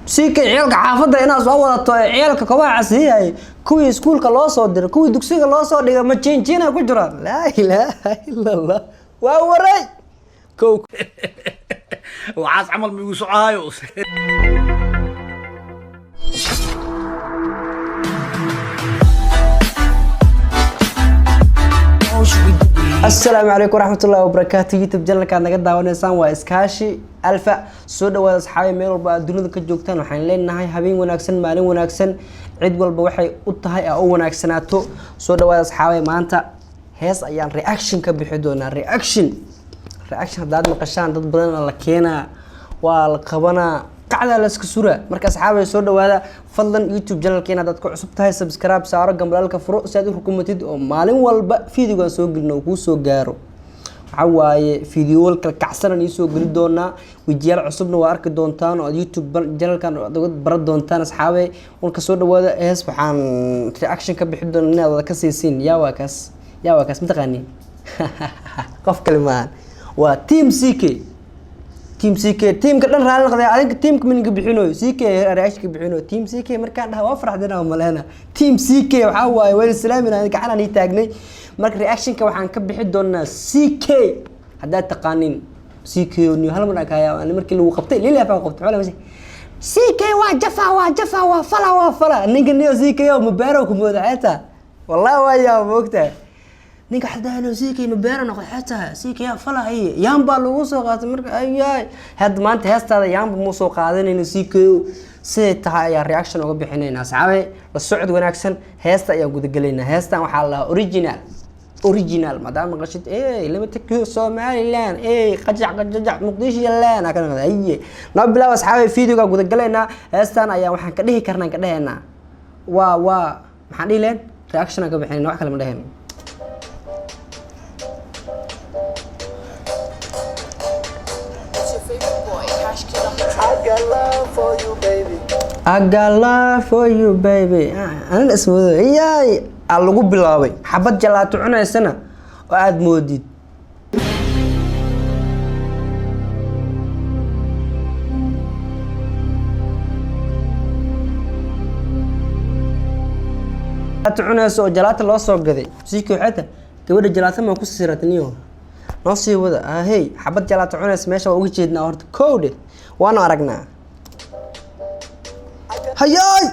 سيك عيالك حافظة هنا صوّرت عيالك كواع عسية كوي سكول كلاصة در كوي دكسي كلاصة دقة ما تشينشينا كجرا لا إله إلا الله وأوري كوك وعاز عمل ميوسو عايوس السلام عليكم ورحمة الله وبركاته يوتيوب جنة كان نقد داونيسان وإسكاشي ألفا سودا وأصحابي ميل والبا الدنيا كجوجتان وحين لنا هاي هابين وناكسن مالين وناكسن عيد والبا waxay u tahay oo wanaagsanaato soo dhawaada asxaabay maanta hees ayaan reaction ka bixi doonaa reaction hadaad maqashaan dad badan la keenaa waa la qabanaa qacda la iska sura marka asxaabay soo dhawaada fadlan youtube channelkeena dad ku cusub tahay subscribe saaro gambalka furo si aad u rukumatid oo maalin walba fiidiyoga soo gelino ku soo gaaro waxa waaye fiidiyowalka kacsanan ii soo gali doonaa wijiyaal cusubna waa arki doontaan oo youtube channelkan aad baran doontaan asxaabay walka soo dhawaada hees waxaan reaction ka bixi doonaa inaad ka siisin yaa waa kaas mid qof kalimaan waa team CK team ka dhan raali noqday adiga team ka minga bixinoy CK reaction ka bixinoy team CK markaan dhahay waa faraxdina maleena team CK waxa waaye way islaamina aniga gacan aan taagnay marka reaction ka waxaan ka bixi doonaa CK hadaa taqaanin CK oo hal mar akaya aan markii lagu qabtay leeyahay baan qabtay wala CK waa jafa waa fala ninka niyo CK oo mubaaro ku moodaayta wallahi waa yaa moogtaa ninka xadaano CK mubaaro noqday xataa CK yaa fala ay yaamba lagu soo qaatay marka ayay had maanta heestada yaamba muu soo qaadanayna CK see tahay ayaa reaction uga bixinayna asxaabay la socod wanaagsan heesta ayaa guda galeynaa heestan waxa la original madam qashid lama takiyo Somaliland qajac muqdisho yalaan kan ay noo bilaw asxaabay fiidiyoga guda galeynaa heestan ayaa waxaan ka dhihi karnaa ka dhaheena waa maxaan dhihi leen reaction ka bixinayna wax kale ma dhaheena I got love for you baby أنا اسمه ياي اللي قبل لابي حبت جلاتو عنا سنة وقعد موديد جلاتو عنا سو جلات الله سو قذي سيكو حتى كبر جلاتو ما كوس سيرتنيو نصي وذا هي حبت جلاتو عنا سماشة ووجدنا أرد كودي وانا أرقنا هياي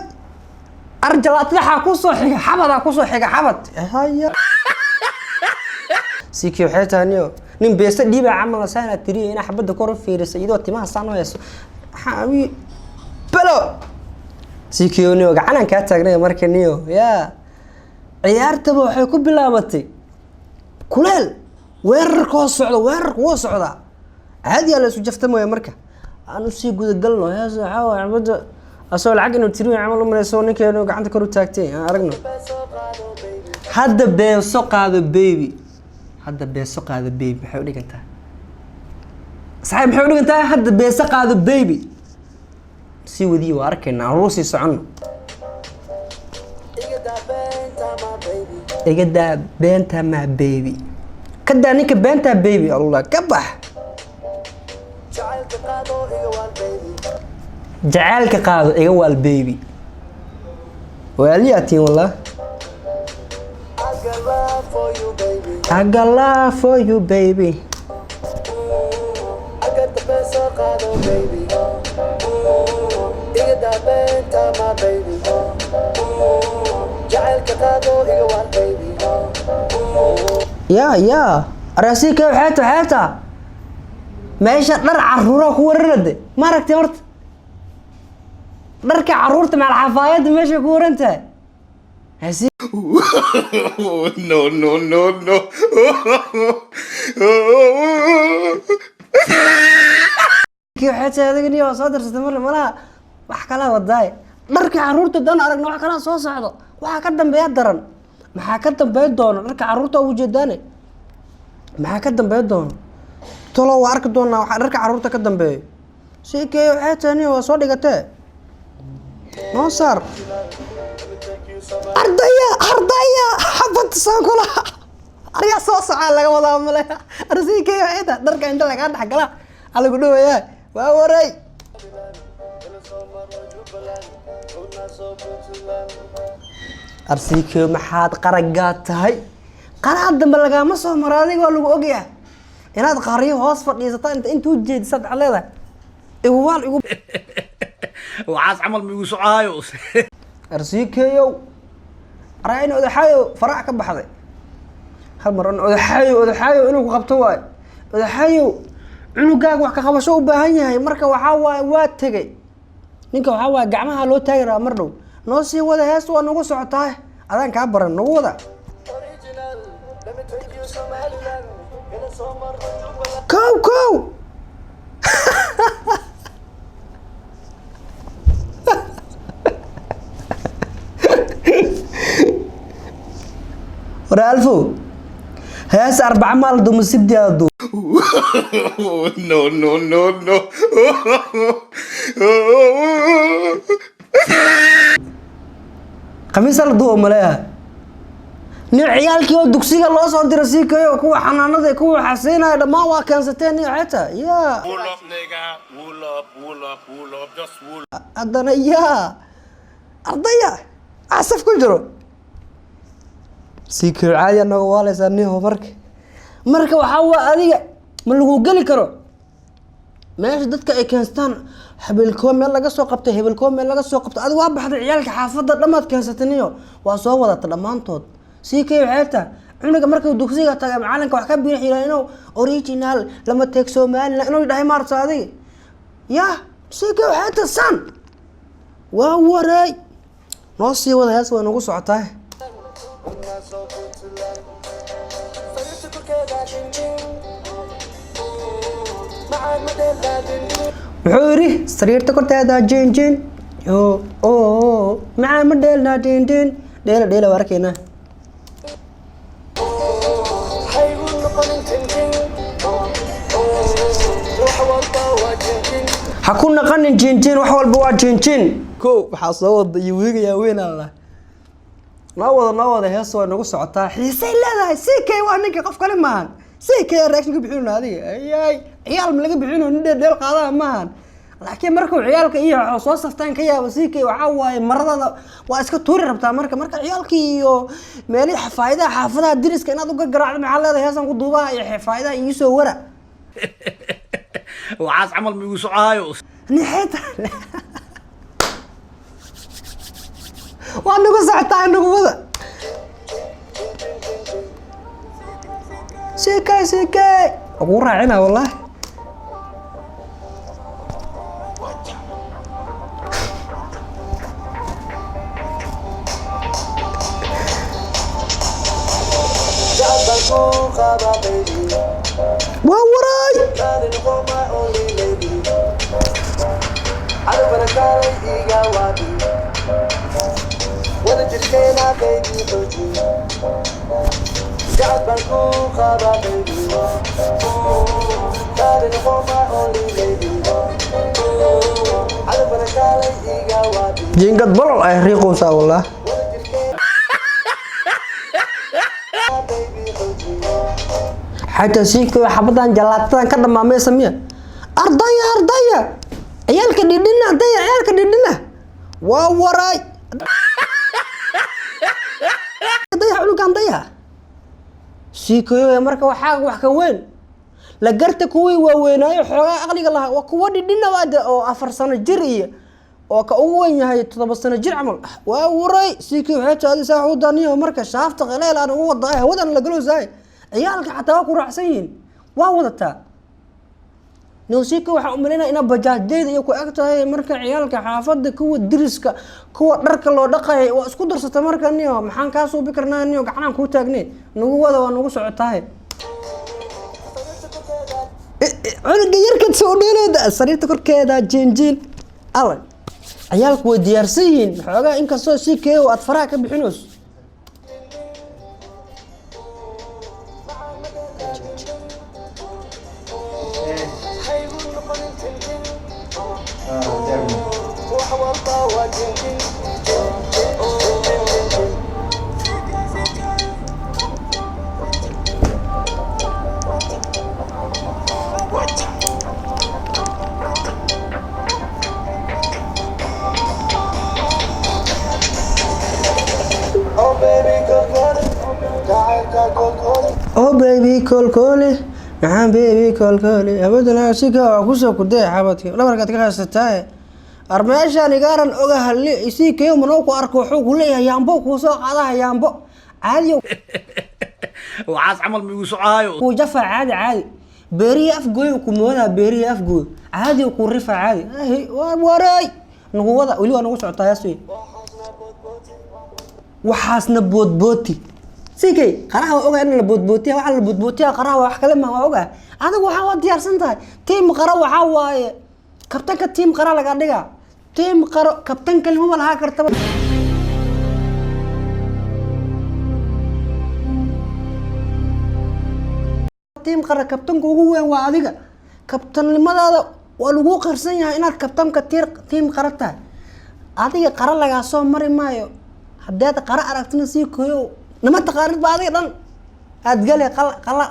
أرجلات لحا كوسو حيقة حبط هيا سيكيو حيتا نيو نين بيسا ديبا عمل سانا تري هنا حبت دكور فيرس يدو اتماها سانو يسو حامي بلو سيكيو نيو قعنا كاتاقنا مركا نيو يا عيارتبا وحيكو بلابتي كوليل ويرك وو سعودا عادي على سو جفتمو يا مركا أنا سيقو دقلنو يا زحاوة عبد أصل عقنا تريو عملوا من السونيك إنه قاعد كرو تاكتين أرجعنا هذا بيسوق هذا بيبي حولك أنت صحيح حولك أنت هذا بيسوق هذا بيبي سوي ذي وأركنا عروسي صعنا إجدا بنتها مع بيبي كدا نيك بنتها بيبي الله كبح جعلك قاضي ايوه البيبي والياتي والله I got love for you baby I got the best of God, baby إيجا بنت ما baby جعلك قاضي ايوه البيبي يا راسيك حياته ماشي در عرورة كورنده ما ركتي مرت درك عرورت مع الحفايات ماشي كورنته هسي no كيف حتى هذا قنيه صادر استمر ملا wax kala waday dharka caruurta dan aragna wax kala soo socdo waxa ka dambeeya daran maxaa ka dambeeya doona dharka caruurta ugu jeedane maxaa ka dambeeya doona tolo waa arki doona waxa dharka caruurta ka dambeeyo CK waxay taani waa soo dhigatay noo sar ardaya xabad sankula ariga soo socda laga wadaa male CK waxay tahay dharka inta laga dhax gala alagu dhaweeyaa waa waray Jubbaland, una soo Puntland. arsiikio maxaad qaragaa tahay qaraad dambe lagaama soo maro adiga waa lagu ogyahay inaad qariyo hoos fadhiisata intuu jeedisad leedahay iwaal igu waxaas camal ma igu socaayo arsiikio araayna odaxayo farac ka baxday hal mar odaxayo inuu ku qabto waay odaxayo cunugaaga wax ka qabasho u baahan yahay marka waxaa waaye waa tegay ninka waxaa waaye gacmaha loo taagi rabaa mar dhow noo sii wada hees waa nagu socotaa adaan kaa baran nagu wada Original, let me take you Somaliland. Ila soo marno Jubbaland. kow ورا ألفو هياس 4 مال دو مسيب دي أدو no no no no خميس الدو ملاها نيو عيالكي oo dugsiga loo soo diray si kayo kuwa xanaanada kuwa xaseenay dhamaan waa keensateen iyo xita ya Pull up, nigga. Pull up. Just pull up. adana ya ardaya asaf ku jiro si kayo caadi anaga waalaysa niho marka waxa waa adiga ma lagu gali karo meesha dadka ay keenstaan habelkoo meel laga soo qabtay adiga waa baxday ciyaalka xaafadda dhamaad keensataniyo waa soo wadata dhamaantood si kayo xeeta cunuga markuu dugsiga tagay macalinka wax ka bixiyo inuu original lama teeg Soomaaliland inuu dhahay maarta adiga ya si kayo xeeta san waa waray noo sii wada hees way nagu socotaa Una soo Puntland. Sariirta korkeeda dindin. Macaan madheela dindin. wuxuu yiri sariirta korteeda jinjin macaa ma dheelna dindin dheela waa arkaynaa Haygu noqonin tintin. Wax walba waa jinjin. ha ku naqanin jinjin wax walba waa jinjin kow waxaa soo wada iyo wiigayaa weynaa noo wada hees way nagu socotaa xiisay leedahay si kay waa ninka qof kale maahan si kay reaction ka bixin adiga ayay ciyaal ma laga bixin nin dheel qaadaha maahan laakiin markuu ciyaalka iyo soo saftaan ka yaabo si kay waxa waaye maradada waa iska tuuri rabtaa marka ciyaalkii iyo meelii xaafadaha diriska inaad u gargaraacdo maxaa leedahay heesan ku duubaa iyo xaafadaha iyo soo wara waxaas camal ma igu socaayo نحيت وانا قصعت عنه وضع سيكاي ابو راعينا والله Jabal qaba baby. وراي Darling, you're my only lady. I don't wanna call iga wabi. Wada jirkeena baby hoji. Jabal qaba baby. Darling, you're my only lady. I don't wanna call iga wabi. جينقد بلل اي ريقوسا والله Wada jirkeena baby hoji. حتى سيكو حبطان جلاتان كذا ما يسميه أرضية عيالك ديدنا عيالك ديدنا وراي ضيع علوك عن ضيع سيكو يا مركا وحاجة وين لقرت كوي وويناي حوغا أغلق الله وكوا ديدنا واد أو 4 سنة جرية وكأوين هاي 7 سنة جر عمل وراي سيكو حتى هذه ساعة ودانية مركا شافت غليل أنا هو ضايع هو ده اللي قالوا زي عيالك حتى واكو راعسين وودتا نوسيكا waxaa u maleynaa ina bajaadeeda iyo ku agtahay marka ciyaalka xaafada kuwa diriska kuwa dharka loo dhaqay waa isku darsata marka niyo maxaan ka soo bikarnaa niyo gacanaan ku taagnay nagu wada waa nagu socotahay cunuga yarka soo dheelooda sariirta korkeeda jinjin alan ciyaalku way diyaarsan yihiin xoogaa inkastoo si keeyo aad faraha ka bixinayso Haygu noqonin tintin. Wax walba waa jinjin. Oh baby kolkole maxaan baby kolkole abadana sika kusoo kudee xabadki dhabarkaad ka haysataay armeeshaan igaaran oga halli isii keeyo manoo ku arko wuxuu ku leeyahay yaambo kuu soo qaadaha yaambo caadi waxaas camal ma igu socaayo ku jafa caadi beeriya afgooy ku moodaa beeriya afgooy caadi ku rifa caadi waa waray nagu wada wali waa nagu socotaa yaasay waxaasna boodbooti sikay qaraha oga in la boodbootiya waxa la boodbootiya qaraha wax kale ma oga adigu waxa wad diyaarsan tahay team qara waxa waaye kabtanka team qara laga dhiga team qara kabtanka lama laha kartaba team qara kabtanka ugu weyn waa adiga kabtanimadaada waa lagu qarsan yahay inaad kabtanka team qara tahay adiga qara laga soo mari maayo haddaad qara aragtina sii kooyo nama taqaanid ba adiga dhan aad gali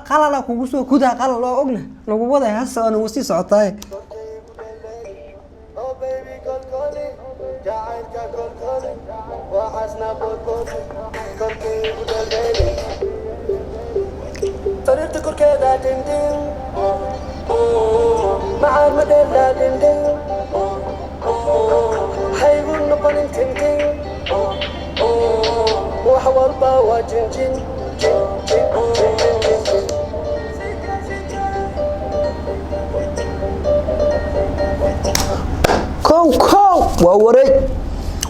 qalala kugu soo kudaa qalal loo ogna lagu waday hasa aan wasi socotaay Oh baby kolkole jacaylka kolkole waxaasna boodboodi kolkii ugu dhalbeeli sariirta korkeeda dindin macaan ma dheerdaa dindin haygu noqonin tintin wax walba waa jinjin kow waa wareeg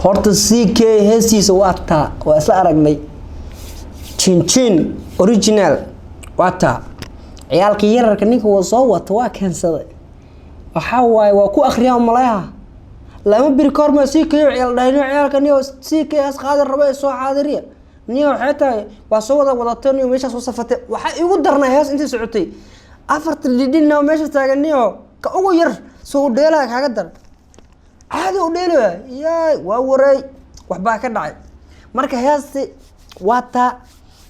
horta CK heesiisa waa taa waa isla aragnay jinjin original waa taa ciyaalka yararka ninka waa soo wata waa keensaday waxa waaye waa ku akhriyaa malaha lama bir korma CK ciyaal dhayno ciyaalka niyo CK as qaadir rabo ay soo xaadiriya niyo xataa waa soo wadateen niyo meesha soo safatay waxa igu darnay hees intii socotay afarta dhidhina meesha taagan niyo ka ugu yar soo dheelaa kaaga dar caadi u dheelo yaay waa waray waxba ka dhacay marka heesti waa taa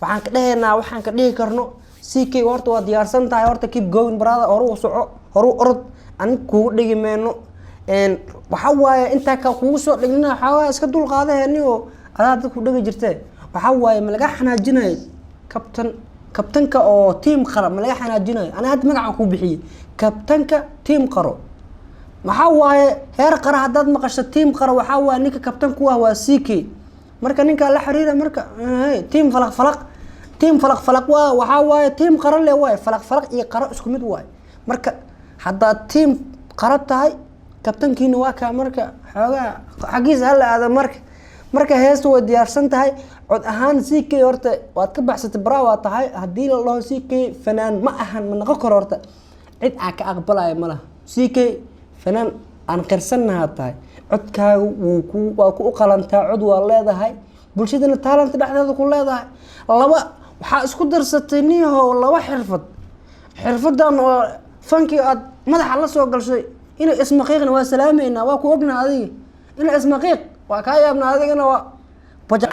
waxaan ka dhahaynaa waxaan ka dhihi karno CK horta waa diyaarsan tahay horta keep going brother horu soco horu orod aan kugu dhigi meeno waxa waaye inta ka kugu soo dhignaa waxa waa iska dul qaadaheeniyo aad ku dhigi jirtay waxa waaye ma laga xanaajinay kabtanka oo team qara ma laga xanaajinay ana had magaca ku bixiyay kabtanka team qaro waxa waaye heer qara hadaad maqasho team qara waxa waaye ninka kabtanku waa CK marka ninka la xiriira marka team falaq waa waxa waaye team qara le waaye falaq iyo qara isku mid waaye marka hadaa team qara tahay kabtankiina waa ka marka xoogaa xaqiis hal aada marka heestu way diyaarsan tahay cod ahaan CK horta waad ka baxsatay bravo tahay hadii la loo CK fanaan ma ahan ma noqon karo horta cid aan ka aqbalay ma laha CK fanaan aan qirsanahay tahay codkaagu waa ku qalantaa cod waa leedahay bulshadana talent dhaxdeeda ku leedahay laba waxa isku darsatay niyo laba xirfadan oo fanki aad madaxa la soo galshay ina ismaqiiqna waa salaameena waa ku ogna adiga ina ismaqiiq waa ka yaabna adigana waa baja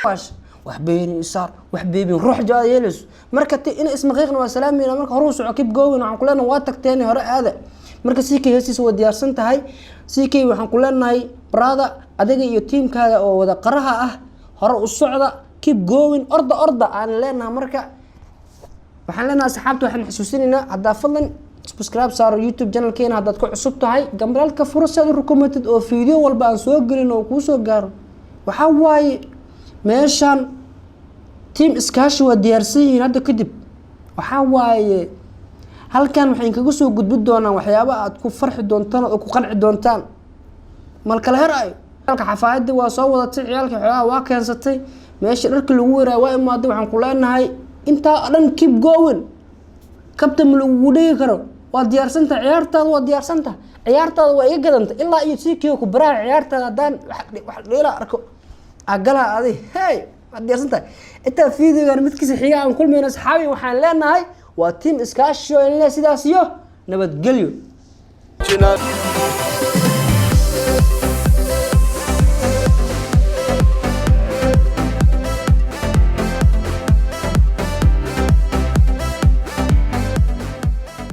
wax beeni isaar wax beebin ruux jaad yeelis marka ina ismaqiiqna waa salaameena marka horu soco keep going waxaan ku leenahay waa tagteen hore aada marka CK heesiisa waa diyaarsan tahay CK waxaan ku leenahay brother adiga iyo teamkaaga oo wada qaraha ah hore u socda keep going orda aan leenahay marka waxaan leenahay asxaabta waxaan xusuusinaynaa hadaa fadlan subscribe saaro YouTube channelkeena hadaad ku cusub tahay gambalka fursad recommended oo video walba aan soo gelin oo ku soo gaaro waxa waaye meeshan team iskaashi waa diyaarsan yihiin hadda kadib waxa waaye halkan waxaan kaga soo gudbi doonaa waxyaabo aad ku farxi doontaan oo ku qanci doontaan malkala herayo halka xafaayada waa soo wadatay ciyaalka xogaa waa keensatay meesha dharka lagu weeraa waa imaaday waxaan ku leenahay inta dhan keep going kabtan lagu dhigi karo waa diyaarsantaa ciyaartaada waa diyaarsantaa ciyaartaada waa iga gadanta ilaa iyo CK ku baraa ciyaartaada hadaan wax dheela arko agala adi hey waa diyaarsantaa inta fiidigan midkiisa xiga aan kulmayna asxaabi waxaan leenahay waa team iskaashi oo in sidaas iyo nabadgelyo